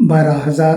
12,000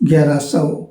1100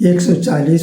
140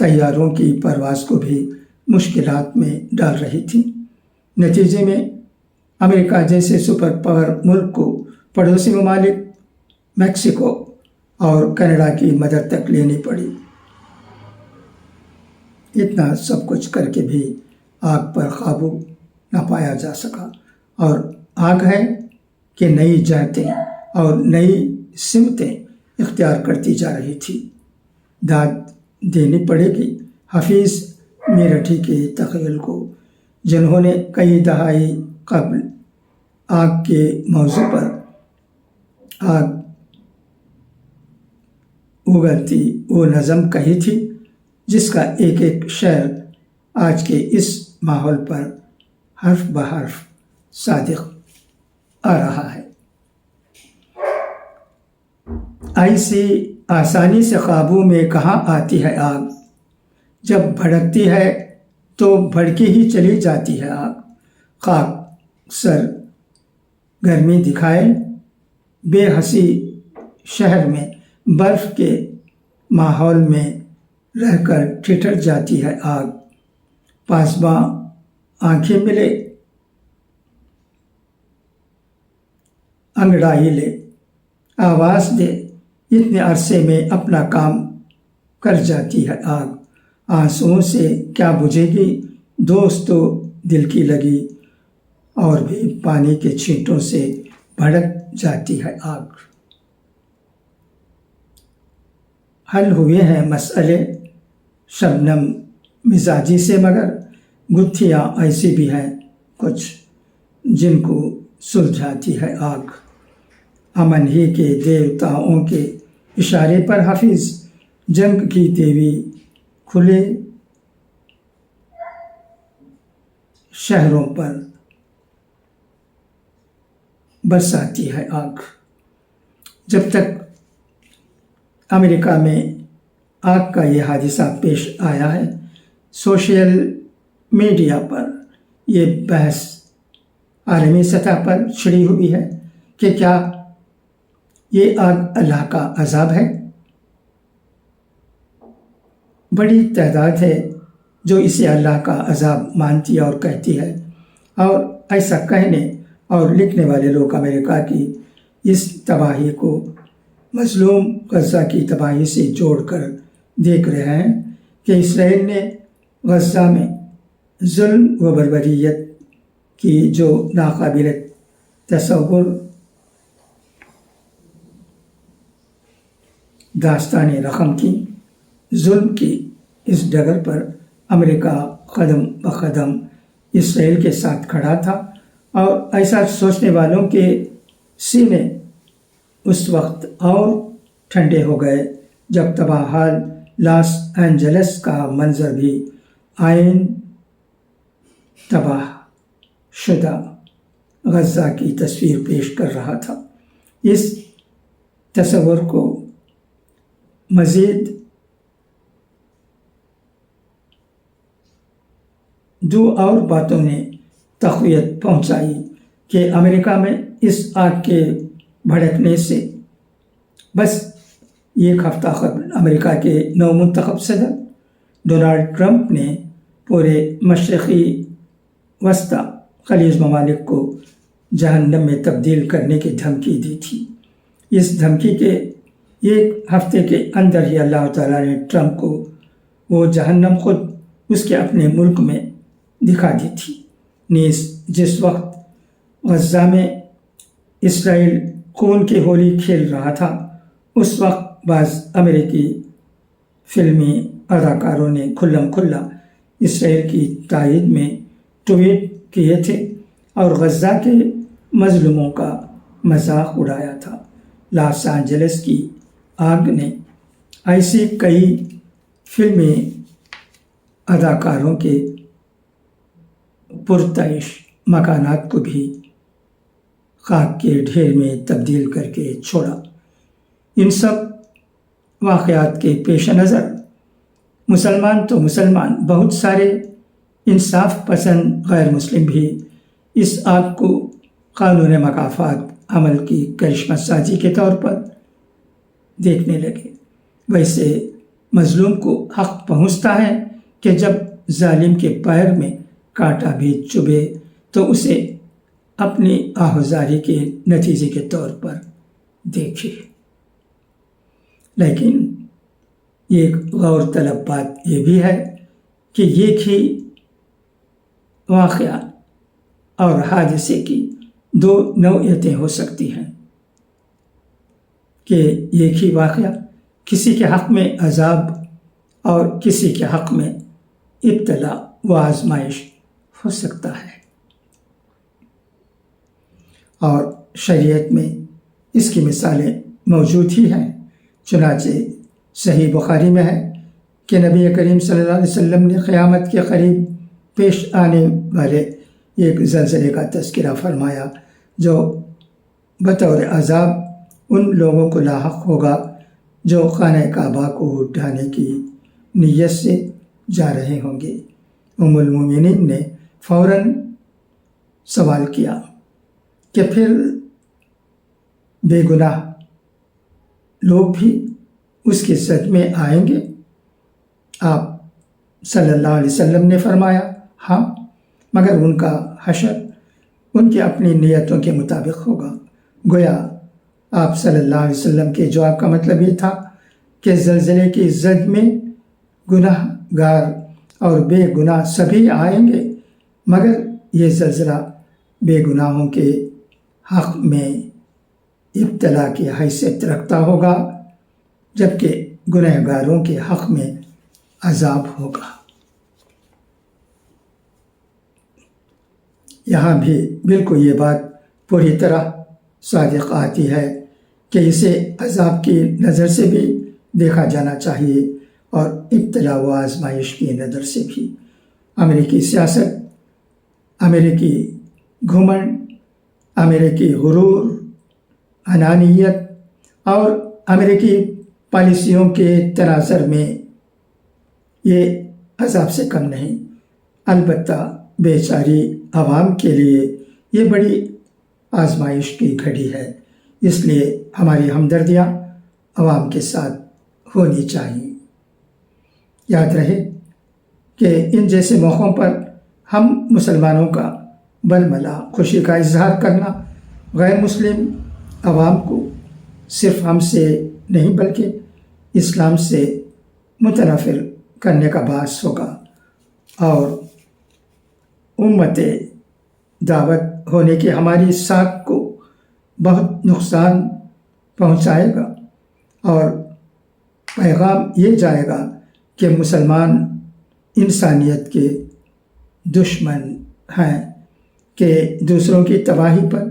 طیاروں کی پرواز کو بھی مشکلات میں ڈال رہی تھی۔ نتیجے میں امریکہ جیسے سپر پاور ملک کو پڑوسی ممالک میکسیکو اور کینیڈا کی مدد تک لینی پڑی۔ اتنا سب کچھ کر کے بھی آگ پر قابو نہ پایا جا سکا، اور آگ ہے کہ نئی جہتیں اور نئی سمتیں اختیار کرتی جا رہی تھی۔ داد دینی پڑے گی حفیظ میرٹھی کے تخیل کو، جنہوں نے کئی دہائی قبل آگ کے موضوع پر آگ اگلتی وہ نظم کہی تھی، جس کا ایک ایک شعر آج کے اس ماحول پر حرف بحرف صادق آ رہا ہے۔ ایسی آسانی سے قابو میں کہاں آتی ہے آگ، جب بھڑکتی ہے تو بھڑکی ہی چلی جاتی ہے آگ۔ خاک سر گرمی دکھائے بے حسی شہر میں، برف کے ماحول میں رہ کر ٹھٹر جاتی ہے آگ۔ پاسباں آنکھیں ملے انگڑائی لے، آواز دے، اتنے عرصے میں اپنا کام کر جاتی ہے آگ۔ آنسوؤں سے کیا بجھے گی دوستو دل کی لگی، اور بھی پانی کے چھینٹوں سے بھڑک جاتی ہے آگ۔ حل ہوئے ہیں مسئلے شبنم مزاجی سے، مگر گتھیاں ایسی بھی ہیں کچھ جن کو سلجھاتی ہے آگ۔ امن ہی کے دیوتاؤں کے اشارے پر حفیظ جنگ کی دیوی کھلے شہروں پر برساتی ہے آگ۔ جب تک امریکہ میں آگ کا یہ حادثہ پیش آیا ہے، سوشل میڈیا پر یہ بحث عالمی سطح پر چھڑی ہوئی ہے کہ کیا یہ آگ اللہ کا عذاب ہے۔ بڑی تعداد ہے جو اسے اللہ کا عذاب مانتی اور کہتی ہے، اور ایسا کہنے اور لکھنے والے لوگ امریکہ کی اس تباہی کو مظلوم غزہ کی تباہی سے جوڑ کر دیکھ رہے ہیں کہ اسرائیل نے غزہ میں ظلم و بربریت کی جو ناقابل تصور داستانیں رقم کی، ظلم کی اس ڈگر پر امریکہ قدم بقدم اسرائیل کے ساتھ کھڑا تھا، اور ایسا سوچنے والوں کے سینے اس وقت اور ٹھنڈے ہو گئے جب تباہ حال لاس اینجلس کا منظر بھی عین تباہ شدہ غزہ کی تصویر پیش کر رہا تھا۔ اس تصور کو مزید دو اور باتوں نے تقویت پہنچائی کہ امریکہ میں اس آگ کے بھڑکنے سے بس ایک ہفتہ قبل امریکہ کے نو منتخب صدر ڈونلڈ ٹرمپ نے پورے مشرقی وسطی خلیج ممالک کو جہنم میں تبدیل کرنے کی دھمکی دی تھی۔ اس دھمکی کے ایک ہفتے کے اندر ہی اللہ تعالیٰ نے ٹرمپ کو وہ جہنم خود اس کے اپنے ملک میں دکھا دی تھی۔ نیز جس وقت غزہ میں اسرائیل خون کی ہولی کھیل رہا تھا، اس وقت بعض امریکی فلمی اداکاروں نے کھلم کھلا اسرائیل کی تائید میں ٹویٹ کیے تھے اور غزہ کے مظلوموں کا مذاق اڑایا تھا۔ لاس اینجلس کی آگ نے ایسی کئی فلمی اداکاروں کے پرتعیش مکانات کو بھی خاک کے ڈھیر میں تبدیل کر کے چھوڑا۔ ان سب واقعات کے پیش نظر مسلمان تو مسلمان، بہت سارے انصاف پسند غیر مسلم بھی اس آگ کو قانون مکافات عمل کی کرشمہ سازی کے طور پر دیکھنے لگے۔ ویسے مظلوم کو حق پہنچتا ہے کہ جب ظالم کے پیر میں کانٹا بھی چبھے تو اسے اپنی آہوزاری کے نتیجے کے طور پر دیکھے۔ لیکن ایک غور طلب بات یہ بھی ہے کہ ایک ہی واقعہ اور حادثے کی دو نوعیتیں ہو سکتی ہیں، کہ ایک ہی واقعہ کسی کے حق میں عذاب اور کسی کے حق میں ابتلا و آزمائش ہو سکتا ہے، اور شریعت میں اس کی مثالیں موجود ہی ہیں۔ چنانچہ صحیح بخاری میں ہے کہ نبی کریم صلی اللہ علیہ وسلم نے قیامت کے قریب پیش آنے والے ایک زلزلے کا تذکرہ فرمایا جو بطور عذاب ان لوگوں کو لاحق ہوگا جو خانہ کعبہ کو ڈھانے کی نیت سے جا رہے ہوں گے۔ ام المومنین نے فوراً سوال کیا کہ پھر بے گناہ لوگ بھی اس کے زد میں آئیں گے؟ آپ صلی اللہ علیہ وسلم نے فرمایا ہاں، مگر ان کا حشر ان کی اپنی نیتوں کے مطابق ہوگا۔ گویا آپ صلی اللہ علیہ وسلم کے جواب کا مطلب یہ تھا کہ زلزلے کی زد میں گناہ گار اور بے گناہ سبھی آئیں گے، مگر یہ زلزلہ بے گناہوں کے حق میں ابتلا کی حیثیت رکھتا ہوگا، جبکہ گناہ گاروں کے حق میں عذاب ہوگا۔ یہاں بھی بالکل یہ بات پوری طرح صادق آتی ہے کہ اسے عذاب کی نظر سے بھی دیکھا جانا چاہیے اور ابتلا و آزمائش کی نظر سے بھی۔ امریکی سیاست، امریکی گھمنڈ، امریکی غرور، انانیت اور امریکی پالیسیوں کے تناظر میں یہ عذاب سے کم نہیں۔ البتہ بیچاری عوام کے لیے یہ بڑی آزمائش کی گھڑی ہے، اس لیے ہماری ہمدردیاں عوام کے ساتھ ہونی چاہیے۔ یاد رہے کہ ان جیسے موقعوں پر ہم مسلمانوں کا برملا خوشی کا اظہار کرنا غیر مسلم عوام کو صرف ہم سے نہیں بلکہ اسلام سے متنفر کرنے کا باعث ہوگا اور امت دعوت ہونے کی ہماری ساکھ کو بہت نقصان پہنچائے گا، اور پیغام یہ جائے گا کہ مسلمان انسانیت کے دشمن ہیں، کہ دوسروں کی تباہی پر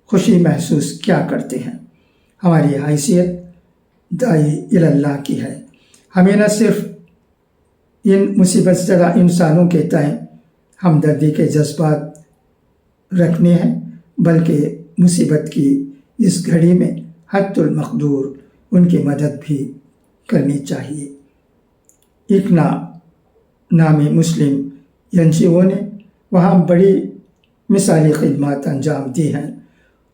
خوشی محسوس کیا کرتے ہیں۔ ہماری حیثیت داعی اللہ کی ہے، ہمیں نہ صرف ان مصیبت زدہ انسانوں کے تئیں ہمدردی کے جذبات رکھنے ہیں، بلکہ مصیبت کی اس گھڑی میں حد المقدور ان کی مدد بھی کرنی چاہیے۔ اکنا نامی مسلم NGO نے وہاں بڑی مثالی خدمات انجام دی ہیں۔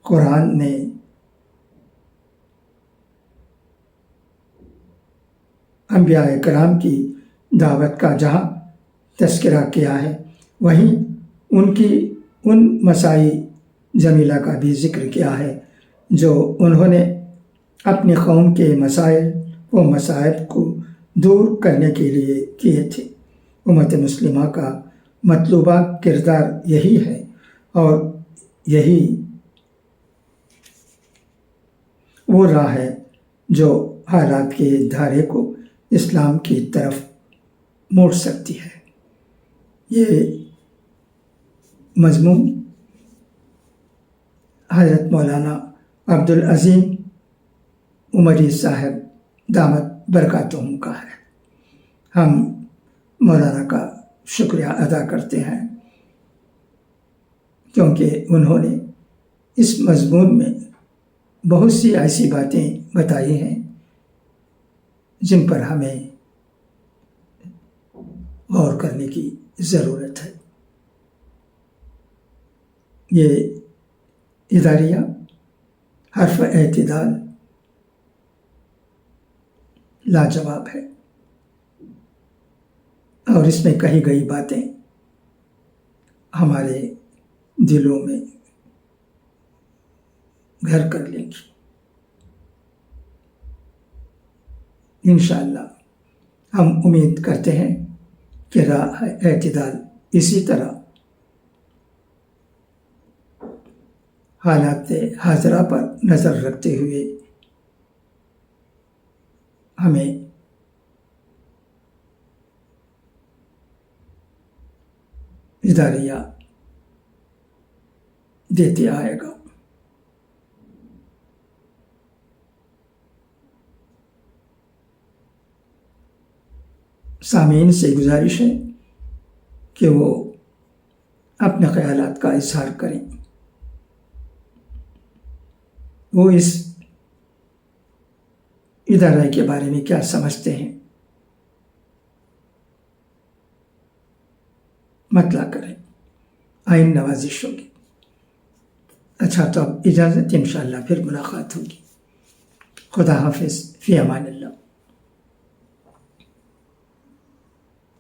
قرآن نے انبیاء کرام کی دعوت کا جہاں تذکرہ کیا ہے، وہیں ان کی ان مساعی جمیلہ کا بھی ذکر کیا ہے جو انہوں نے اپنی قوم کے مسائل و مصائب کو دور کرنے کے لیے کیے تھے۔ امت مسلمہ کا مطلوبہ کردار یہی ہے، اور یہی وہ راہ ہے جو حالات کے دھارے کو اسلام کی طرف موڑ سکتی ہے۔ یہ مضمون حضرت مولانا عبدالعظیم عمری صاحب دامت برکاتہم کا ہے۔ ہم مولانا کا شکریہ ادا کرتے ہیں کیونکہ انہوں نے اس مضمون میں بہت سی ایسی باتیں بتائی ہیں جن پر ہمیں غور کرنے کی ضرورت ہے۔ یہ اداریہ حرف اعتدال لاجواب ہے، اور اس میں کہی گئی باتیں ہمارے دلوں میں گھر کر لیں گی۔ انشاءاللہ ہم امید کرتے ہیں کہ راہ اعتدال اسی طرح حالات حاضرہ پر نظر رکھتے ہوئے ہمیں اداریہ دیتے آئے گا۔ سامعین سے گزارش ہے کہ وہ اپنے خیالات کا اظہار کریں، وہ اس ادارے کے بارے میں کیا سمجھتے ہیں، مطلع کریں، آئین نوازش ہوگی۔ اچھا، تو اب اجازت، انشاءاللہ پھر ملاقات ہوگی۔ خدا حافظ، فی امان اللہ۔